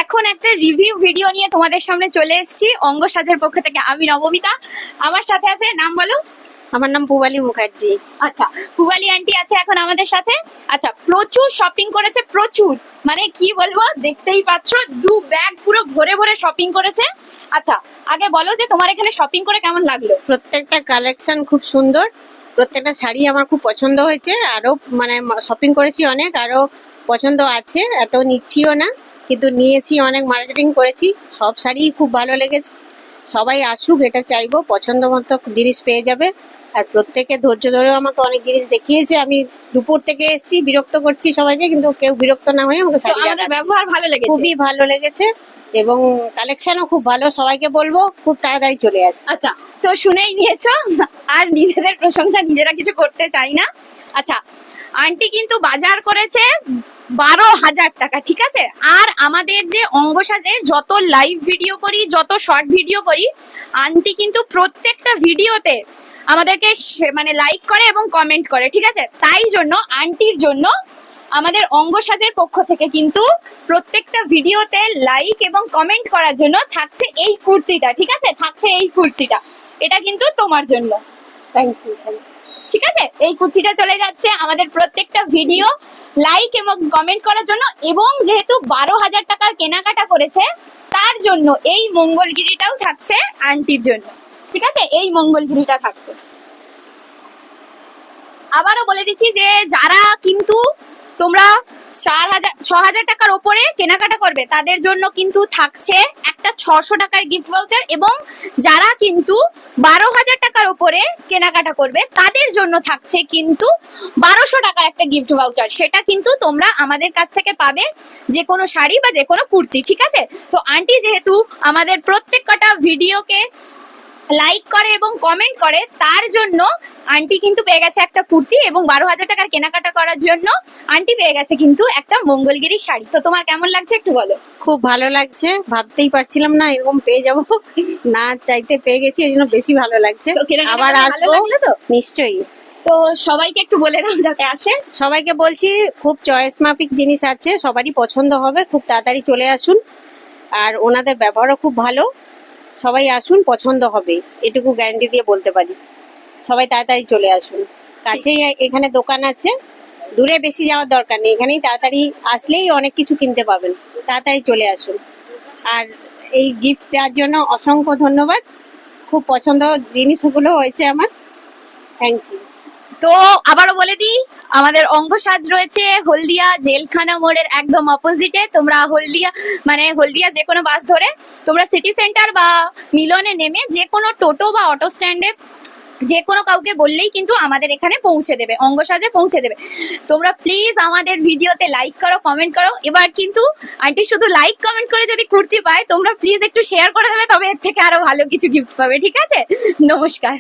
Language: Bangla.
এখন একটা রিভিউ ভিডিও নিয়ে তোমাদের সামনে চলে এসেছি অঙ্গ সাজের পক্ষ থেকে। আমি নবমিতা, আমার সাথে আছে, নাম বলো। আমার নাম পুবালি মুখার্জি। আচ্ছা, পুবালি আন্টি আছে এখন আমাদের সাথে। আচ্ছা, প্রচুর শপিং করেছে, প্রচুর, মানে কি বলবো, দেখতেই পাচ্ছ 2 ব্যাগ পুরো ভরে ভরে শপিং করেছে। আচ্ছা, আগে বলো যে তোমার এখানে শপিং করে কেমন লাগলো। প্রত্যেকটা কালেকশন খুব সুন্দর, প্রত্যেকটা শাড়ি আমার খুব পছন্দ হয়েছে। আরো মানে শপিং করেছি অনেক, আরো পছন্দ আছে, এত নিচ্ছিও না কিন্তু নিয়েছি অনেক, মার্কেটিং করেছি। সব শাড়ি খুব ভালো লেগেছে। সবাই আসুক, এটা চাইবো, পছন্দ মতো জিনিস পেয়ে যাবে। আর প্রত্যেকে ধৈর্য ধরেও আমাকে অনেক জিনিস দেখিয়েছে। আমি দুপুর থেকে এসেছি, বিরক্ত করছি সবাইকে, কিন্তু কেউ বিরক্ত না হয়ে আমাকে তো শাড়ি আমাদের দেখাচ্ছে। ব্যবহার ভালো লেগেছে, খুবই ভালো লেগেছে এবং কালেকশনও খুব ভালো। সবাইকে বলবো খুব তাড়াতাড়ি চলে আসে। আচ্ছা, তো শুনেই নিয়েছো, আর নিজেদের প্রশংসা নিজেরা কিছু করতে চাই না। আচ্ছা, আন্টি কিন্তু বাজার করেছে 12,000 টাকা, ঠিক আছে। আর আমাদের যে অঙ্গ সাজের যত লাইভ ভিডিও করি, যত শর্ট ভিডিও করি, আন্টি কিন্তু প্রত্যেকটা ভিডিওতে আমাদেরকে মানে লাইক করে এবং কমেন্ট করে, ঠিক আছে। তাই জন্য আন্টির জন্য আমাদের অঙ্গ সাজের পক্ষ থেকে কিন্তু প্রত্যেকটা ভিডিওতে লাইক এবং কমেন্ট করার জন্য থাকছে এই কুর্তিটা, ঠিক আছে, থাকছে এই কুর্তিটা। এটা কিন্তু তোমার জন্য, থ্যাংক ইউ। ঠিক আছে। এই কুর্তিটা চলে যাচ্ছে আমাদের প্রত্যেকটা ভিডিও লাইক এবং কমেন্ট করার জন্য, এবং যেহেতু 12,000 টাকার কেনাকাটা করেছে তার জন্য এই মঙ্গলগিরিটাও থাকছে আন্টির জন্য, ঠিক আছে। এই মঙ্গলগিরিটা থাকছে। আবারও বলে দিচ্ছি যে যারা কিন্তু তোমরা 6,000 টাকার ওপরে কেনাকাটা করবে তাদের জন্য কিন্তু থাকছে একটা 600 টাকার গিফট ভাউচার, এবং যারা কিন্তু 12,000 টাকার ওপরে কেনাকাটা করবে তাদের জন্য থাকছে কিন্তু 1200 টাকার একটা গিফট ভাউচার। সেটা কিন্তু তোমরা আমাদের কাছ থেকে পাবে, যে কোনো শাড়ি বা যে কোনো কুর্তি, ঠিক আছে। তো আন্টি যেহেতু আমাদের প্রত্যেক কটা ভিডিওকে লাইক করে এবং কমেন্ট করে, তার জন্য আন্টি কিন্তু পেয়ে গেছে একটা কুর্তি, এবং 12,000 টাকার কেনাকাটা করার জন্য আন্টি পেয়ে গেছে কিন্তু একটা মঙ্গলগিরি শাড়ি। তো তোমার কেমন লাগছে একটু বলো। খুব ভালো লাগছে, ভাবতেই পারছিলাম না এরকম পেয়ে যাব, না চাইতে পেয়ে গেছি, এই জন্য বেশি ভালো লাগছে। তো কেনাকাটা আবার ভালো আসবো লাগলো তো? নিশ্চয়ই। তো সবাইকে একটু বলে দাও যাতে আসে। সবাইকে বলছি খুব চয়েস মাফিক জিনিস আছে, সবারই পছন্দ হবে, খুব তাড়াতাড়ি চলে আসুন। আর ওনাদের ব্যবহারও খুব ভালো, সবাই আসুন, পছন্দ হবে, এটুকু গ্যারান্টি দিয়ে বলতে পারি। সবাই তাড়াতাড়ি চলে আসুন, কাছেই এখানে দোকান আছে, দূরে বেশি যাওয়ার দরকার নেই, এখানেই তাড়াতাড়ি আসলেই অনেক কিছু কিনতে পাবেন। তাড়াতাড়ি চলে আসুন। আর এই গিফট দেওয়ার জন্য অসংখ্য ধন্যবাদ, খুব পছন্দ জিনিসগুলো হয়েছে আমার। Thank you. তো আবারও বলে দিই, আমাদের অঙ্গ সাজ রয়েছে হলদিয়া জেলখানা মোড়ের একদম অপোজিটে। তোমরা হলদিয়া যে কোনো বাস ধরে তোমরা সিটি সেন্টার বা মিলনে নেমে যে কোনো টোটো বা অটো স্ট্যান্ডে যে কোনো কাউকে বললেই কিন্তু আমাদের এখানে পৌঁছে দেবে, অঙ্গ সাজে পৌঁছে দেবে। তোমরা প্লিজ আমাদের ভিডিওতে লাইক করো, কমেন্ট করো। এবার কিন্তু আন্টি শুধু লাইক কমেন্ট করে যদি কুর্তি পায়, তোমরা প্লিজ একটু শেয়ার করে দেবে, তবে এর থেকে আরো ভালো কিছু গিফট পাবে, ঠিক আছে। নমস্কার।